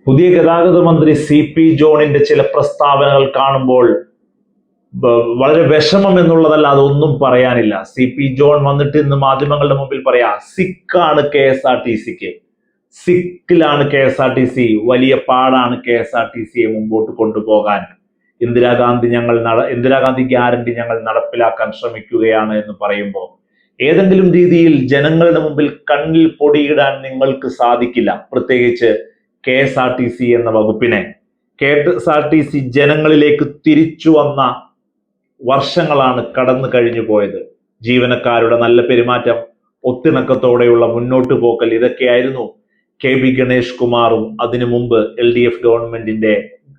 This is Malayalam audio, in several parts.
പുതിയ ഗതാഗത മന്ത്രി CP ജോണിന്റെ ചില പ്രസ്താവനകൾ കാണുമ്പോൾ വളരെ വിഷമം എന്നുള്ളതല്ല, അതൊന്നും പറയാനില്ല. CP ജോൺ വന്നിട്ട് ഇന്ന് മാധ്യമങ്ങളുടെ മുമ്പിൽ പറയാ, സിക്കാണ് KSRTCക്ക്, സിക്കിലാണ് KSRTC, വലിയ പാടാണ് KSRTCയെ മുമ്പോട്ട് കൊണ്ടുപോകാൻ. ഇന്ദിരാഗാന്ധി ഗ്യാരണ്ടി ഞങ്ങൾ നടപ്പിലാക്കാൻ ശ്രമിക്കുകയാണ് എന്ന് പറയുമ്പോൾ ഏതെങ്കിലും രീതിയിൽ ജനങ്ങളുടെ മുമ്പിൽ കണ്ണിൽ പൊടിയിടാൻ നിങ്ങൾക്ക് സാധിക്കില്ല. പ്രത്യേകിച്ച് KSRTC എന്ന വകുപ്പിനെ. KSRTC ജനങ്ങളിലേക്ക് തിരിച്ചു വന്ന വർഷങ്ങളാണ് കടന്നു കഴിഞ്ഞു പോയത്. ജീവനക്കാരുടെ നല്ല പെരുമാറ്റം, ഒത്തിണക്കത്തോടെയുള്ള മുന്നോട്ട് പോക്കൽ, ഇതൊക്കെയായിരുന്നു KB ഗണേഷ് കുമാറും അതിനു മുമ്പ് LDF ഗവൺമെന്റിന്റെ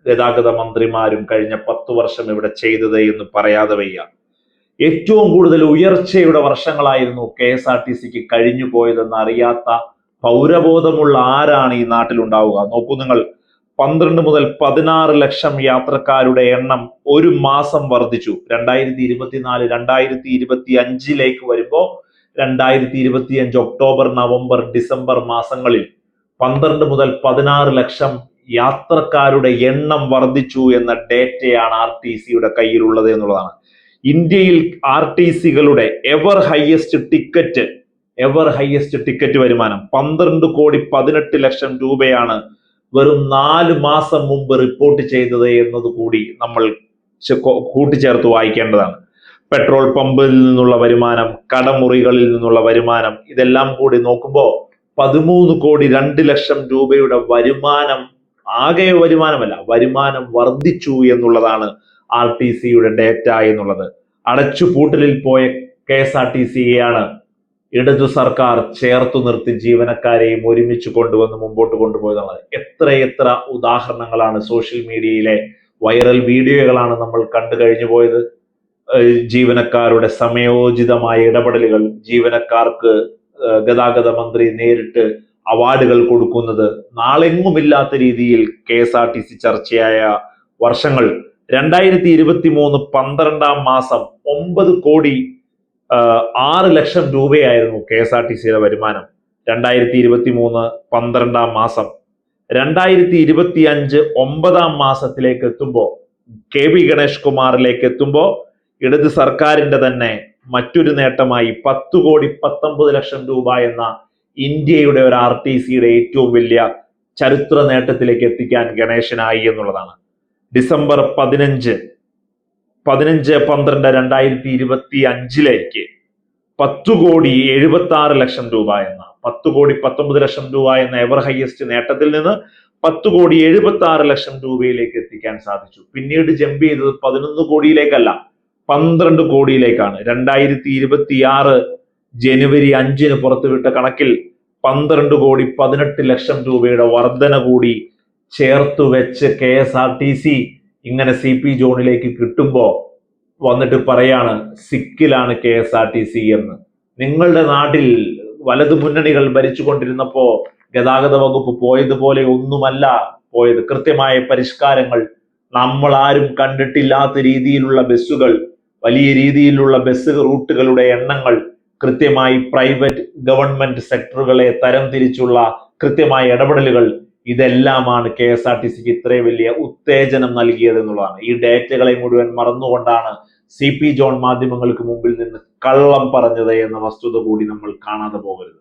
ഗതാഗത മന്ത്രിമാരും കഴിഞ്ഞ 10 വർഷം ഇവിടെ ചെയ്തത് എന്ന് പറയാതെ വയ്യ. ഏറ്റവും കൂടുതൽ ഉയർച്ചയുടെ വർഷങ്ങളായിരുന്നു KSRTCക്ക് കഴിഞ്ഞു പോയതെന്ന് അറിയാത്ത പൗരബോധമുള്ള ആരാണ് ഈ നാട്ടിലുണ്ടാവുക? നോക്കൂ നിങ്ങൾ, 12 മുതൽ 16 ലക്ഷം യാത്രക്കാരുടെ എണ്ണം ഒരു മാസം വർദ്ധിച്ചു. 2024 2025 വരുമ്പോ 2025 ഒക്ടോബർ, നവംബർ, ഡിസംബർ മാസങ്ങളിൽ 12 മുതൽ 16 ലക്ഷം യാത്രക്കാരുടെ എണ്ണം വർദ്ധിച്ചു എന്ന ഡേറ്റയാണ് RTCയുടെ കയ്യിലുള്ളത് എന്നുള്ളതാണ്. ഇന്ത്യയിൽ RTCകളുടെ എവർ ഹയസ്റ്റ് ടിക്കറ്റ് വരുമാനം 12,18,00,000 രൂപയാണ് വെറും 4 മാസം മുമ്പ് റിപ്പോർട്ട് ചെയ്തത് എന്നത് കൂടി നമ്മൾ കൂട്ടിച്ചേർത്ത് വായിക്കേണ്ടതാണ്. പെട്രോൾ പമ്പിൽ നിന്നുള്ള വരുമാനം, കടമുറികളിൽ നിന്നുള്ള വരുമാനം, ഇതെല്ലാം കൂടി നോക്കുമ്പോൾ 13,02,00,000 രൂപയുടെ വരുമാനം, ആകെ വരുമാനമല്ല, വരുമാനം വർദ്ധിച്ചു എന്നുള്ളതാണ് RTCയുടെ ഡേറ്റ എന്നുള്ളത്. അടച്ചുപൂട്ടലിൽ പോയ KSRTCയെയാണ് ഇടതു സർക്കാർ ചേർത്തു നിർത്തി ജീവനക്കാരെയും ഒരുമിച്ച് കൊണ്ടുവന്ന് മുമ്പോട്ട് കൊണ്ടുപോയതാണ്. എത്ര ഉദാഹരണങ്ങളാണ്, സോഷ്യൽ മീഡിയയിലെ വൈറൽ വീഡിയോകളാണ് നമ്മൾ കണ്ടു കഴിഞ്ഞു പോയത്. ജീവനക്കാരുടെ സമയോചിതമായ ഇടപെടലുകൾ, ജീവനക്കാർക്ക് ഗതാഗത മന്ത്രി നേരിട്ട് അവാർഡുകൾ കൊടുക്കുന്നത്, നാളെങ്ങുമില്ലാത്ത രീതിയിൽ KSRTC ചർച്ചയായ വർഷങ്ങൾ. 2023 12-ാം മാസം 9,06,00,000 രൂപയായിരുന്നു KSRTCയുടെ വരുമാനം. 2023 12-ാം മാസം. 2025 9-ാം മാസത്തിലേക്ക് എത്തുമ്പോൾ, KB ഗണേഷ് കുമാറിലേക്ക് എത്തുമ്പോൾ ഇടത് സർക്കാരിന്റെ തന്നെ മറ്റൊരു നേട്ടമായി 10,19,00,000 രൂപ എന്ന ഇന്ത്യയുടെ ഒരു RTCയുടെ ഏറ്റവും വലിയ ചരിത്ര നേട്ടത്തിലേക്ക് എത്തിക്കാൻ ഗണേശനായി എന്നുള്ളതാണ്. ഡിസംബർ 15/12/2025 10,76,00,000 രൂപ എന്ന 10,19,00,000 രൂപ എന്ന എവർ ഹയസ്റ്റ് നേട്ടത്തിൽ നിന്ന് 10,76,00,000 രൂപയിലേക്ക് എത്തിക്കാൻ സാധിച്ചു. പിന്നീട് ജമ്പ് ചെയ്തത് 11 കോടിയിലേക്കല്ല, 12 കോടിയിലേക്കാണ്. 2026 ജനുവരി 5-ന് പുറത്തുവിട്ട കണക്കിൽ 12,18,00,000 രൂപയുടെ വർധന കൂടി ചേർത്തു വെച്ച് KSRTC ഇങ്ങനെ CP ജോണിലേക്ക് കിട്ടുമ്പോ വന്നിട്ട് പറയാണ്, സിക്കിലാണ് KSRTC എന്ന്. നിങ്ങളുടെ നാട്ടിൽ വലതു മുന്നണികൾ ഭരിച്ചുകൊണ്ടിരുന്നപ്പോ ഗതാഗത വകുപ്പ് പോയതുപോലെ ഒന്നുമല്ല പോയത്. കൃത്യമായ പരിഷ്കാരങ്ങൾ, നമ്മൾ ആരും കണ്ടിട്ടില്ലാത്ത രീതിയിലുള്ള ബസ്സുകൾ, വലിയ രീതിയിലുള്ള ബസ് റൂട്ടുകളുടെ എണ്ണങ്ങൾ, കൃത്യമായി പ്രൈവറ്റ് ഗവൺമെന്റ് സെക്ടറുകളെ തരം തിരിച്ചുള്ള കൃത്യമായ ഇടപെടലുകൾ, ഇതെല്ലാമാണ് KSRTCക്ക് ഇത്രയും വലിയ ഉത്തേജനം നൽകിയത് എന്നുള്ളതാണ്. ഈ ഡേറ്റകളെ മുഴുവൻ മറന്നുകൊണ്ടാണ് CP ജോൺ മാധ്യമങ്ങൾക്ക് മുമ്പിൽ നിന്ന് കള്ളം പറഞ്ഞത് എന്ന വസ്തുത കൂടി നമ്മൾ കാണാതെ പോകരുത്.